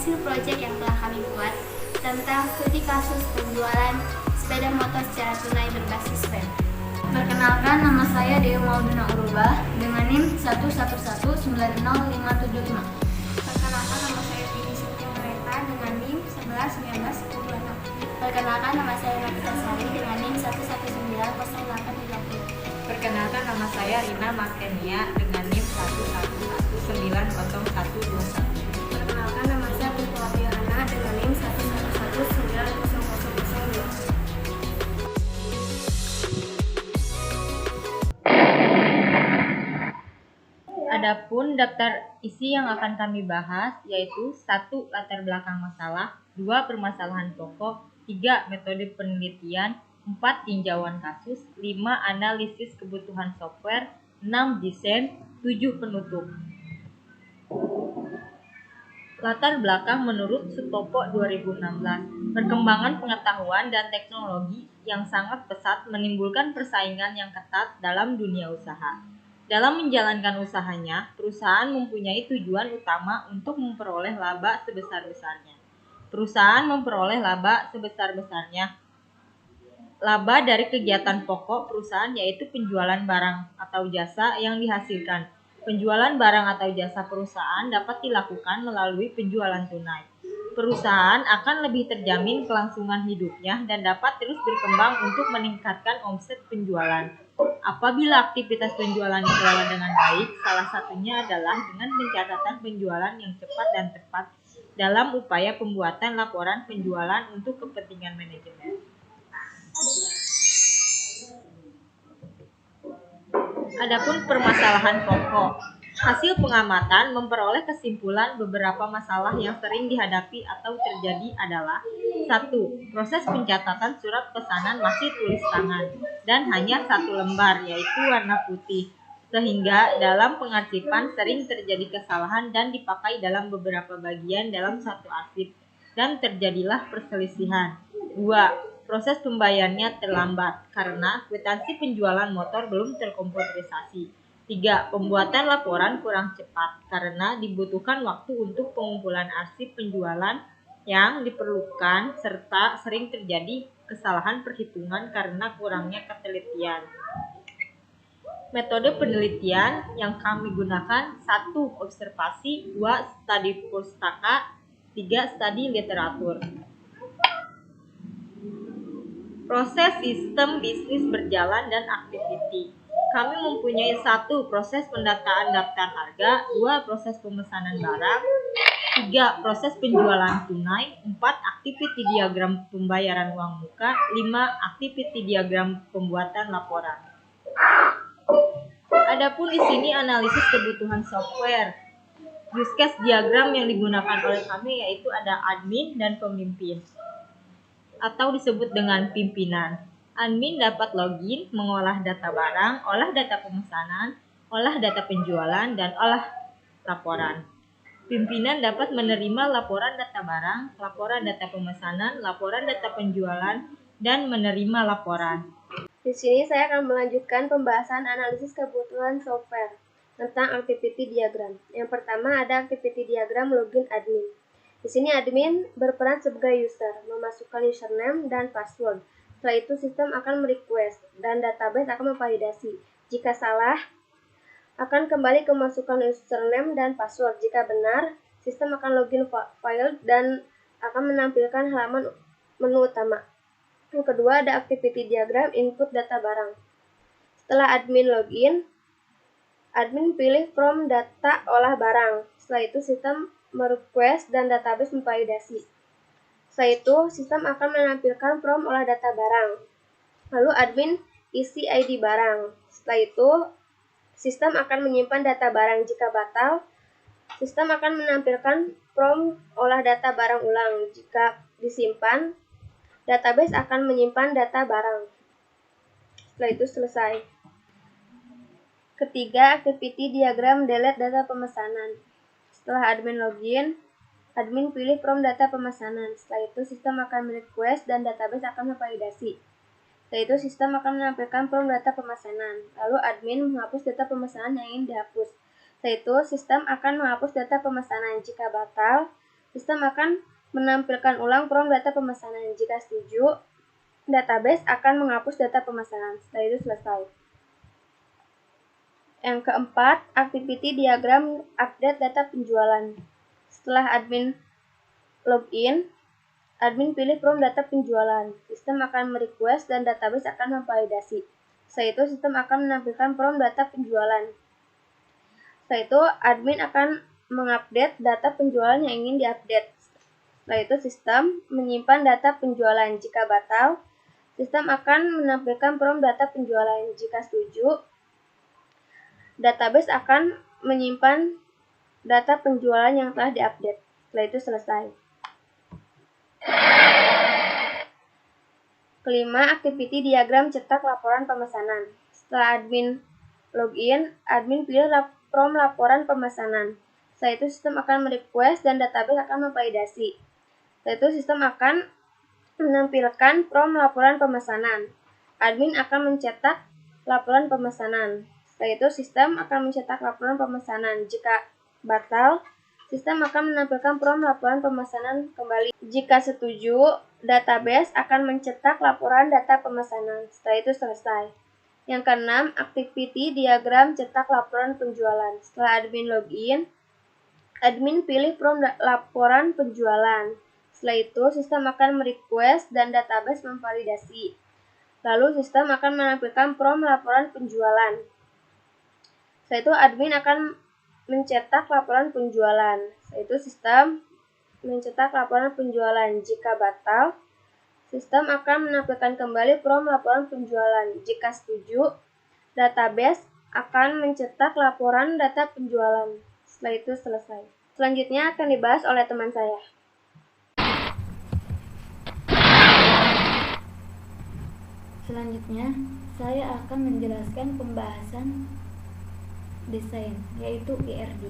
hasil proyek yang telah kami buat tentang studi kasus penjualan sepeda motor secara tunai berbasis web. Perkenalkan, nama saya Dewi Mauduna Urubah dengan NIM 111900575. Perkenalkan, nama saya Vini Sintia Mereta dengan NIM 11191026. Perkenalkan, nama saya Nafita Sari dengan NIM 1190830. Perkenalkan, nama saya Rina Markenia dengan NIM 111902121. Perkenalkan, nama saya Putu Abiyana dengan NIM 111900002. Adapun daftar isi yang akan kami bahas yaitu 1. Latar belakang masalah, 2. Permasalahan pokok, 3. Metode penelitian, 4. Tinjauan kasus, 5. Analisis kebutuhan software, 6. Desain, 7. Penutup. Latar belakang menurut Sutopo 2016, perkembangan pengetahuan dan teknologi yang sangat pesat menimbulkan persaingan yang ketat dalam dunia usaha. Dalam menjalankan usahanya, perusahaan mempunyai tujuan utama untuk memperoleh laba sebesar-besarnya. Perusahaan memperoleh laba sebesar-besarnya. Laba dari kegiatan pokok perusahaan yaitu penjualan barang atau jasa yang dihasilkan. Penjualan barang atau jasa perusahaan dapat dilakukan melalui penjualan tunai. Perusahaan akan lebih terjamin kelangsungan hidupnya dan dapat terus berkembang untuk meningkatkan omset penjualan. Apabila aktivitas penjualan dikelola dengan baik, salah satunya adalah dengan pencatatan penjualan yang cepat dan tepat dalam upaya pembuatan laporan penjualan untuk kepentingan manajemen. Adapun permasalahan pokok. Hasil pengamatan memperoleh kesimpulan beberapa masalah yang sering dihadapi atau terjadi adalah 1. Proses pencatatan surat pesanan masih tulis tangan dan hanya 1 lembar yaitu warna putih, sehingga dalam pengarsipan sering terjadi kesalahan dan dipakai dalam beberapa bagian dalam satu arsip dan terjadilah perselisihan. 2. Proses pembayarannya terlambat karena kwitansi penjualan motor belum terkomputerisasi. 3. Pembuatan laporan kurang cepat karena dibutuhkan waktu untuk pengumpulan arsip penjualan yang diperlukan serta sering terjadi kesalahan perhitungan karena kurangnya ketelitian. Metode penelitian yang kami gunakan 1. Observasi, 2. Studi pustaka, 3. Studi literatur. Proses sistem bisnis berjalan dan aktiviti. Kami mempunyai 1. Proses pendataan daftar harga, 2. Proses pemesanan barang, 3. Proses penjualan tunai, 4. Aktiviti diagram pembayaran uang muka, 5. Aktiviti diagram pembuatan laporan. Adapun di sini analisis kebutuhan software. Use case diagram yang digunakan oleh kami yaitu ada admin dan pemimpin atau disebut dengan pimpinan. Admin dapat login, mengolah data barang, olah data pemesanan, olah data penjualan, dan olah laporan. Pimpinan dapat menerima laporan data barang, laporan data pemesanan, laporan data penjualan, dan menerima laporan. Di sini saya akan melanjutkan pembahasan analisis kebutuhan software tentang activity diagram. Yang pertama ada activity diagram login admin. Di sini admin berperan sebagai user, memasukkan username dan password. Setelah itu sistem akan merequest dan database akan memvalidasi. Jika salah, akan kembali ke masukkan username dan password. Jika benar, sistem akan login file dan akan menampilkan halaman menu utama. Yang kedua ada activity diagram input data barang. Setelah admin login, admin pilih from data olah barang. Setelah itu sistem merequest dan database memvalidasi. Setelah itu, sistem akan menampilkan from olah data barang. Lalu admin isi ID barang. Setelah itu, sistem akan menyimpan data barang. Jika batal, sistem akan menampilkan from olah data barang ulang. Jika disimpan, database akan menyimpan data barang. Setelah itu selesai. Ketiga, activity diagram delete data pemesanan. Setelah admin login, admin pilih from data pemesanan. Setelah itu sistem akan merequest dan database akan memvalidasi. Setelah itu sistem akan menampilkan from data pemesanan. Lalu admin menghapus data pemesanan yang ingin dihapus. Setelah itu sistem akan menghapus data pemesanan. Jika batal, sistem akan menampilkan ulang from data pemesanan. Jika setuju, database akan menghapus data pemesanan. Setelah itu selesai. Yang keempat, activity diagram update data penjualan. Setelah admin login, admin pilih from data penjualan. Sistem akan merequest dan database akan memvalidasi. Setelah itu, sistem akan menampilkan from data penjualan. Setelah itu, admin akan mengupdate data penjualan yang ingin diupdate. Setelah itu, sistem menyimpan data penjualan. Jika batal, sistem akan menampilkan from data penjualan. Jika setuju, database akan menyimpan data penjualan yang telah diupdate. Setelah itu selesai. Kelima, activity diagram cetak laporan pemesanan. Setelah admin login, admin pilih from laporan pemesanan. Setelah itu sistem akan merequest dan database akan memvalidasi. Setelah itu sistem akan menampilkan from laporan pemesanan. Admin akan mencetak laporan pemesanan. Setelah itu sistem akan mencetak laporan pemesanan. Jika batal, sistem akan menampilkan from laporan pemesanan kembali. Jika setuju, database akan mencetak laporan data pemesanan. Setelah itu selesai. Yang keenam, activity diagram cetak laporan penjualan. Setelah admin login, admin pilih from laporan penjualan. Setelah itu, sistem akan merequest dan database memvalidasi. Lalu, sistem akan menampilkan from laporan penjualan. Setelah itu, admin akan mencetak laporan penjualan. Setelah itu, sistem mencetak laporan penjualan. Jika batal, sistem akan menampilkan kembali from laporan penjualan. Jika setuju, database akan mencetak laporan data penjualan. Setelah itu selesai. Selanjutnya akan dibahas oleh teman saya. Selanjutnya, saya akan menjelaskan pembahasan desain, yaitu IRD.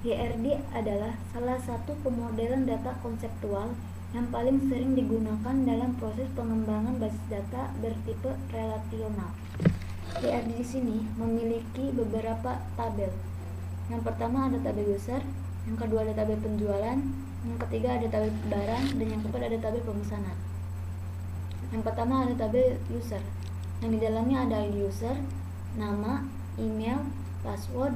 IRD adalah salah satu pemodelan data konseptual yang paling sering digunakan dalam proses pengembangan basis data bertipe relasional. IRD di sini memiliki beberapa tabel. Yang pertama ada tabel user, yang kedua ada tabel penjualan, yang ketiga ada tabel barang, dan yang keempat ada tabel pemesanan. Yang pertama ada tabel user, yang di dalamnya ada ID user, nama, email, password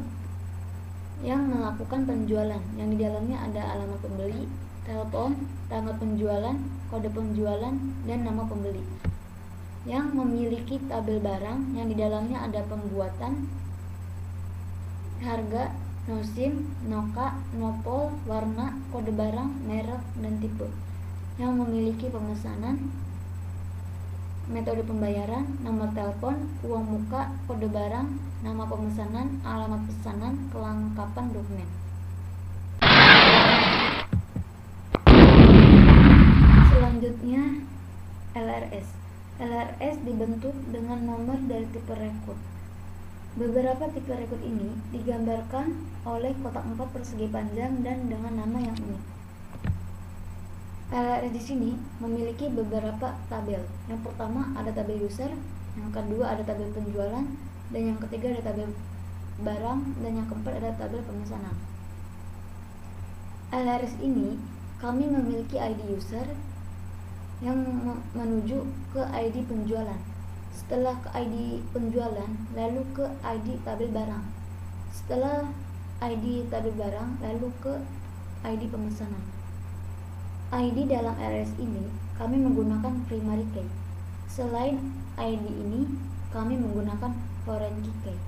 yang melakukan penjualan, yang di dalamnya ada alamat pembeli, telepon, tanggal penjualan, kode penjualan, dan nama pembeli. Yang memiliki tabel barang, yang di dalamnya ada pembuatan, harga, nosim, noka, nopol, warna, kode barang, merek, dan tipe. Yang memiliki pemesanan, metode pembayaran, nomor telepon, uang muka, kode barang, nama pemesanan, alamat pesanan, kelengkapan dokumen. Selanjutnya, LRS. LRS dibentuk dengan nomor dari tipe record. Beberapa tipe record ini digambarkan oleh kotak 4 persegi panjang dan dengan nama yang unik. LRS di sini memiliki beberapa tabel. Yang pertama ada tabel user, yang kedua ada tabel penjualan, dan yang ketiga ada tabel barang, dan yang keempat ada tabel pemesanan. LRS ini kami memiliki ID user yang menuju ke ID penjualan. Setelah ke ID penjualan, lalu ke ID tabel barang. Setelah ID tabel barang, lalu ke ID pemesanan. ID dalam LRS ini kami menggunakan primary key. Selain ID ini, kami menggunakan foreign key.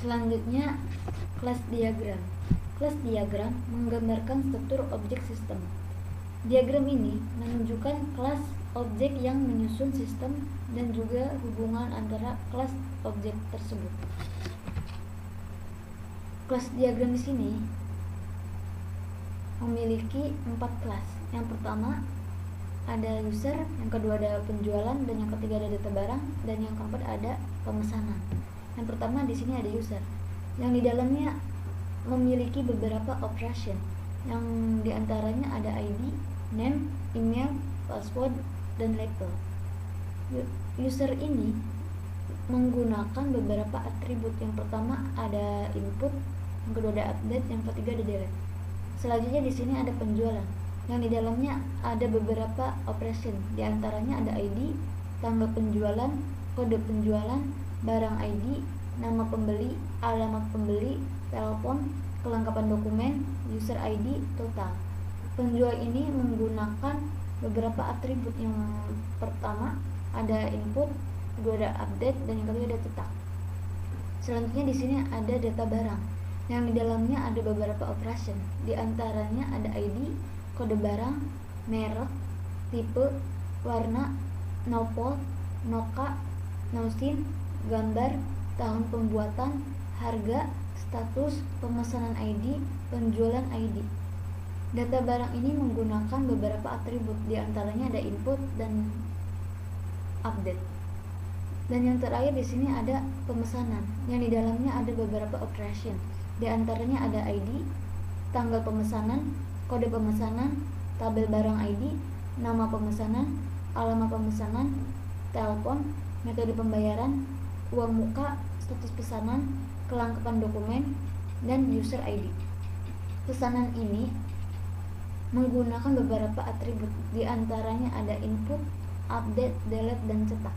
Selanjutnya, class diagram. Class diagram menggambarkan struktur objek sistem. Diagram ini menunjukkan kelas objek yang menyusun sistem dan juga hubungan antara kelas objek tersebut. Kelas diagram di sini memiliki 4 kelas. Yang pertama ada user, yang kedua ada penjualan, dan yang ketiga ada data barang, dan yang keempat ada pemesanan. Yang pertama di sini ada user, yang di dalamnya memiliki beberapa operation, yang diantaranya ada ID, name, email, password, dan label. User ini menggunakan beberapa atribut. Yang pertama ada input, yang kedua ada update, yang ketiga ada delete. Selanjutnya di sini ada penjualan, yang di dalamnya ada beberapa operation. Di antaranya ada ID, tanggal penjualan, kode penjualan, barang ID, nama pembeli, alamat pembeli, telepon, kelengkapan dokumen, user ID, total. Penjual ini menggunakan beberapa atribut. Yang pertama ada input, kedua ada update, dan yang ketiga ada cetak. Selanjutnya di sini ada data barang, yang di dalamnya ada beberapa operation. Di antaranya ada ID, kode barang, merek, tipe, warna, nopol, noka, nosin, gambar, tahun pembuatan, harga, status, pemesanan ID, penjualan ID. Data barang ini menggunakan beberapa atribut. Di antaranya ada input dan update. Dan yang terakhir di sini ada pemesanan, yang di dalamnya ada beberapa operation. Di antaranya ada ID, tanggal pemesanan, kode pemesanan, tabel barang ID, nama pemesanan, alamat pemesanan, telepon, metode pembayaran, uang muka, status pesanan, kelengkapan dokumen, dan user ID. Pesanan ini menggunakan beberapa atribut. Di antaranya ada input, update, delete, dan cetak.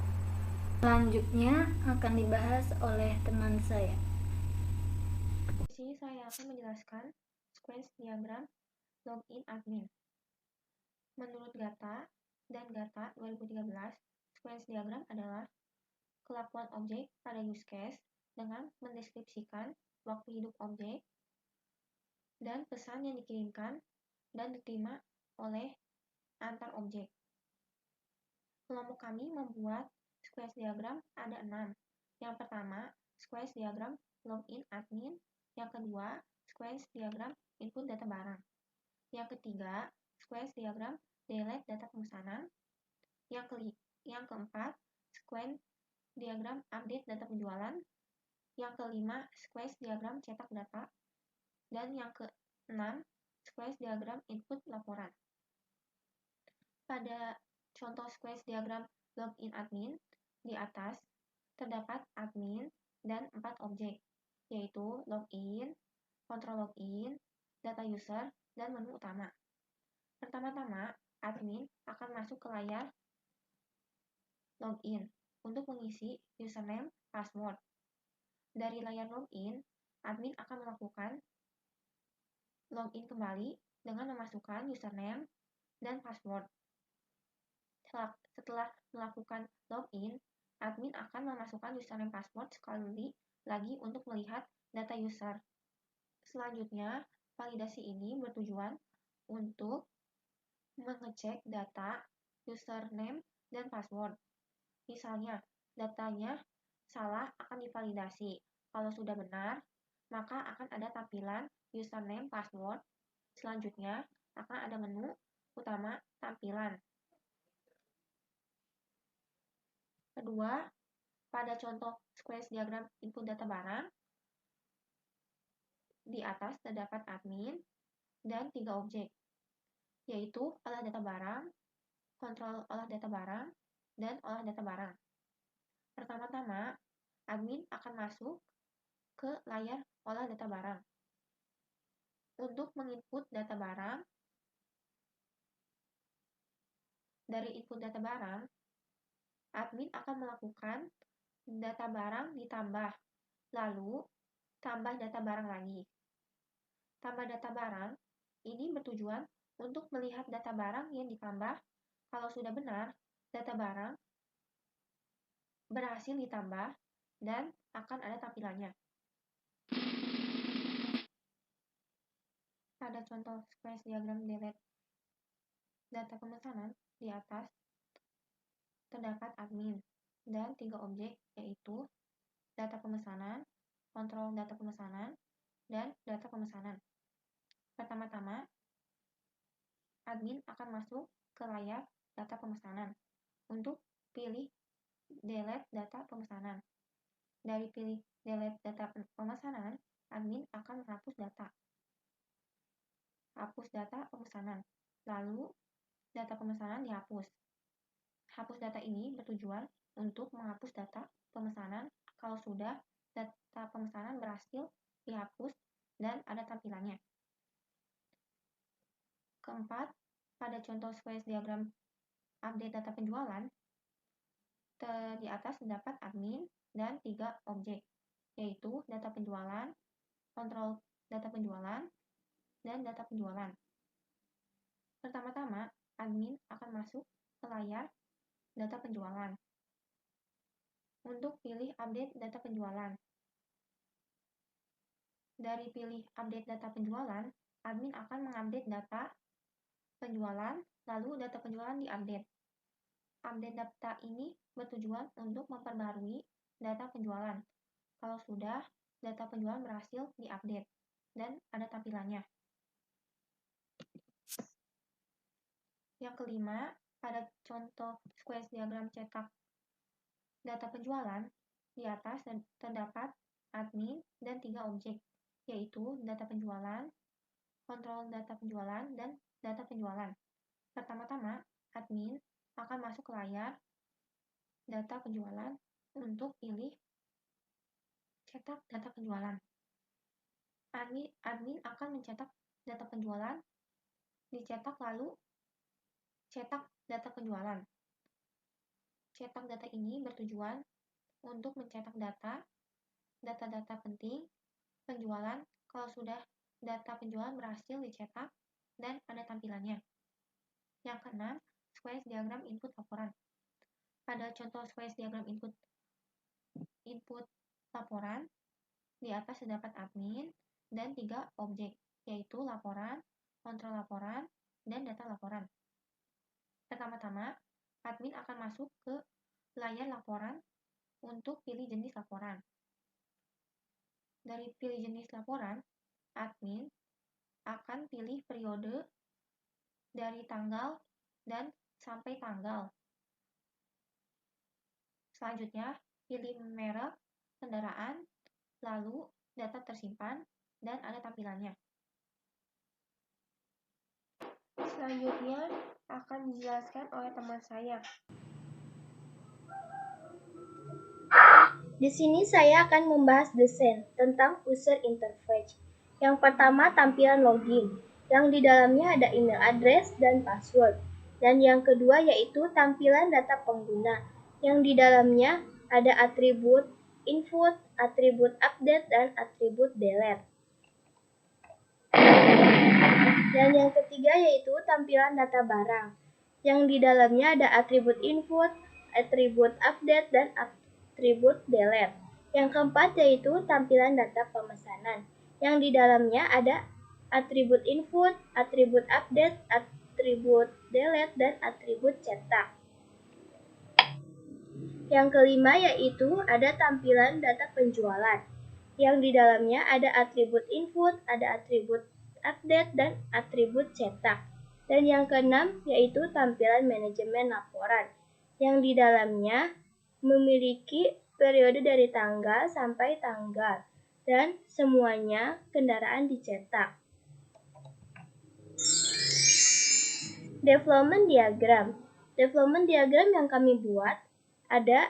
Selanjutnya akan dibahas oleh teman saya. Di sini saya akan menjelaskan sequence diagram login admin. Menurut Gata dan Gata 2013, sequence diagram adalah kelakuan objek pada use case dengan mendeskripsikan waktu hidup objek dan pesan yang dikirimkan dan diterima oleh antar objek. Kelompok kami membuat sequence diagram ada 6. Yang pertama, sequence diagram login admin. Yang kedua, sequence diagram input data barang. Yang ketiga, sequence diagram delete data pemesanan. Yang keempat, sequence diagram update data penjualan. Yang kelima, sequence diagram cetak data. Dan yang keenam, sequence diagram input laporan. Pada contoh sequence diagram login admin, di atas terdapat admin dan 4 objek, yaitu login, kontrol login, data user, dan menu utama. Pertama-tama, admin akan masuk ke layar login untuk mengisi username, password. Dari layar login, admin akan melakukan login kembali dengan memasukkan username dan password. Setelah melakukan login, admin akan memasukkan username password sekali lagi untuk melihat data user. Selanjutnya, validasi ini bertujuan untuk mengecek data, username, dan password. Misalnya, datanya salah akan divalidasi. Kalau sudah benar, maka akan ada tampilan username, password. Selanjutnya, akan ada menu utama tampilan. Kedua, pada contoh sequence diagram input data barang, di atas terdapat admin dan 3 objek, yaitu olah data barang, kontrol olah data barang, dan olah data barang. Pertama-tama, admin akan masuk ke layar olah data barang. Untuk menginput data barang, dari input data barang, admin akan melakukan data barang ditambah, lalu tambah data barang lagi. Tambah data barang ini bertujuan untuk melihat data barang yang ditambah. Kalau sudah benar, data barang berhasil ditambah dan akan ada tampilannya. Pada contoh sequence diagram delete data pemesanan, di atas terdapat admin dan 3 objek, yaitu data pemesanan, kontrol data pemesanan, dan data pemesanan. Pertama-tama, admin akan masuk ke layar data pemesanan untuk pilih delete data pemesanan. Dari pilih delete data pemesanan, admin akan menghapus data. Hapus data pemesanan, lalu data pemesanan dihapus. Hapus data ini bertujuan untuk menghapus data pemesanan kalau sudah data pemesanan berhasil dihapus dan ada tampilannya. Keempat, pada contoh sequence diagram update data penjualan, di atas terdapat admin dan 3 objek, yaitu data penjualan, kontrol data penjualan, dan data penjualan. Pertama-tama, admin akan masuk ke layar data penjualan. Untuk pilih update data penjualan. Dari pilih update data penjualan, admin akan mengupdate data penjualan, lalu data penjualan diupdate. Update data ini bertujuan untuk memperbarui data penjualan. Kalau sudah, data penjualan berhasil diupdate dan ada tampilannya. Yang kelima, pada contoh sequence diagram cetak data penjualan, di atas terdapat admin dan 3 objek, yaitu data penjualan, kontrol data penjualan, dan data penjualan. Pertama-tama, admin akan masuk ke layar data penjualan untuk pilih cetak data penjualan. Admin akan mencetak data penjualan, dicetak lalu cetak data penjualan. Cetak data ini bertujuan untuk mencetak data-data penting penjualan kalau sudah data penjualan berhasil dicetak dan ada tampilannya. Yang keenam, sequence diagram input laporan. Pada contoh sequence diagram input laporan, di atas terdapat admin dan 3 objek, yaitu laporan, kontrol laporan, dan data laporan. Pertama-tama, admin akan masuk ke layar laporan untuk pilih jenis laporan. Dari pilih jenis laporan, admin akan pilih periode dari tanggal dan sampai tanggal. Selanjutnya, pilih merek kendaraan, lalu data tersimpan, dan ada tampilannya. Selanjutnya akan dijelaskan oleh teman saya. Di sini saya akan membahas desain tentang user interface. Yang pertama, tampilan login, yang di dalamnya ada email address dan password. Dan yang kedua yaitu tampilan data pengguna, yang di dalamnya ada atribut input, atribut update, dan atribut delete. Dan yang ketiga yaitu tampilan data barang, yang di dalamnya ada atribut input, atribut update, dan atribut delete. Yang keempat yaitu tampilan data pemesanan, yang di dalamnya ada atribut input, atribut update, atribut delete, dan atribut cetak. Yang kelima yaitu ada tampilan data penjualan, yang di dalamnya ada atribut input, ada atribut update, dan atribut cetak. Dan yang keenam yaitu tampilan manajemen laporan, yang di dalamnya memiliki periode dari tanggal sampai tanggal, dan semuanya kendaraan dicetak. Development diagram. Development diagram yang kami buat ada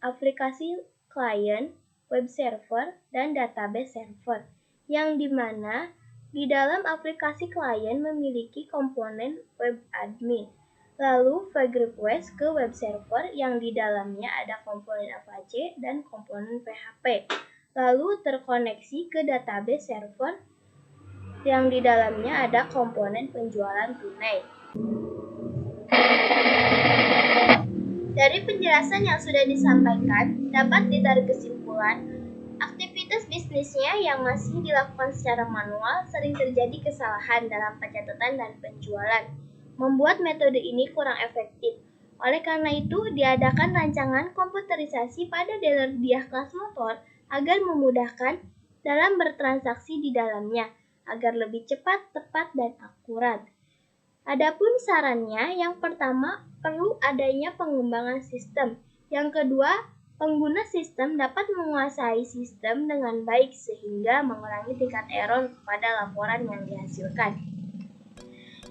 aplikasi klien, web server, dan database server, yang dimana di dalam aplikasi klien memiliki komponen web admin, lalu flag request ke web server yang di dalamnya ada komponen Apache dan komponen PHP, lalu terkoneksi ke database server yang di dalamnya ada komponen penjualan tunai. Dari penjelasan yang sudah disampaikan, dapat ditarik kesimpulan, aktivitas bisnisnya yang masih dilakukan secara manual sering terjadi kesalahan dalam pencatatan dan penjualan, membuat metode ini kurang efektif. Oleh karena itu, diadakan rancangan komputerisasi pada dealer Diah kelas motor agar memudahkan dalam bertransaksi di dalamnya, agar lebih cepat, tepat, dan akurat. Adapun sarannya, yang pertama perlu adanya pengembangan sistem. Yang kedua, pengguna sistem dapat menguasai sistem dengan baik sehingga mengurangi tingkat error pada laporan yang dihasilkan.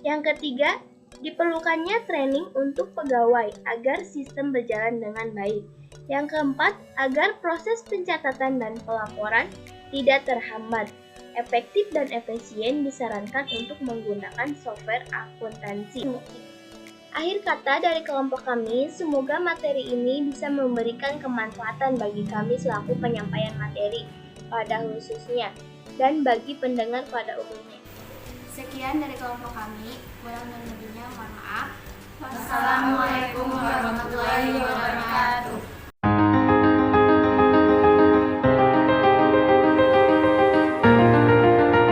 Yang ketiga, Diperlukannya training untuk pegawai agar sistem berjalan dengan baik. Yang keempat, agar proses pencatatan dan pelaporan tidak terhambat. Efektif dan efisien disarankan untuk menggunakan software akuntansi. Akhir kata dari kelompok kami, semoga materi ini bisa memberikan kemanfaatan bagi kami selaku penyampaian materi pada khususnya dan bagi pendengar pada umumnya. Sekian dari kelompok kami, kurang dan lebihnya mohon maaf. Wassalamualaikum warahmatullahi wabarakatuh.